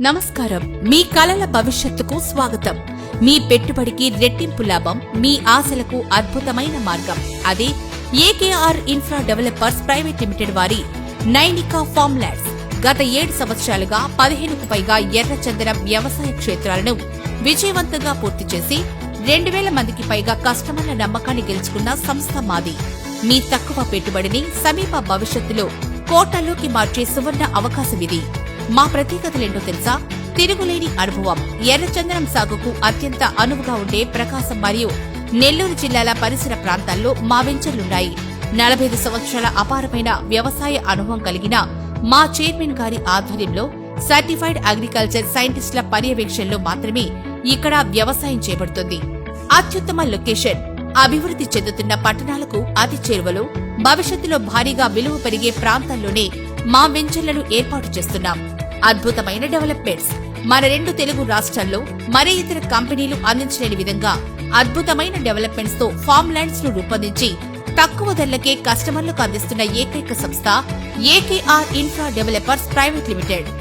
నమస్కారం. మీ కలల భవిష్యత్తుకు స్వాగతం. మీ పెట్టుబడికి రెట్టింపు లాభం, మీ ఆశలకు అద్భుతమైన మార్గం. అదే AKR infra developers private limited వారి నైనికా ఫార్మ్ ల్యాండ్స్. గత 7 సంవత్సరాలుగా 15కు పైగా ఎర్రచందనం వ్యవసాయ క్షేత్రాలను విజయవంతంగా పూర్తి చేసి 2000 మందికి పైగా కస్టమర్ల నమ్మకాన్ని గెలుచుకున్న సంస్థ మాది. మీ తక్కువ పెట్టుబడిని సమీప భవిష్యత్తులో కోట్లలోకి మార్చే సువర్ణ అవకాశమిది. మా ప్రత్యేకతలేంటో తెలుసా? తిరుగులేని అనుభవం, ఎర్రచందనం సాగుకు అత్యంత అనువుగా ఉండే ప్రకాశం మరియు నెల్లూరు జిల్లాల పరిసర ప్రాంతాల్లో మా వెంచర్లున్నాయి. 45 సంవత్సరాల అపారమైన వ్యవసాయ అనుభవం కలిగిన మా చైర్మన్ గారి ఆధ్వర్యంలో సర్టిఫైడ్ అగ్రికల్చర్ సైంటిస్టుల పర్యవేక్షణలో మాత్రమే ఇక్కడ వ్యవసాయం చేపడుతుంది. అత్యుత్తమ లొకేషన్, అభివృద్ధి చెందుతున్న పట్టణాలకు అతి చేరువలో, భవిష్యత్తులో భారీగా విలువ పెరిగే ప్రాంతాల్లోనే మా వెంచర్లను ఏర్పాటు చేస్తున్నాం. అద్భుతమైన డెవలప్మెంట్స్, మన 2 తెలుగు రాష్ట్రాల్లో మరే ఇతర కంపెనీలు అందించలేని విధంగా అద్భుతమైన డెవలప్మెంట్స్ తో ఫార్మ్ ల్యాండ్స్ ను రూపొందించి తక్కువ ధరలకే కస్టమర్లకు అందిస్తున్న ఏకైక సంస్థ AKR infra developers private limited.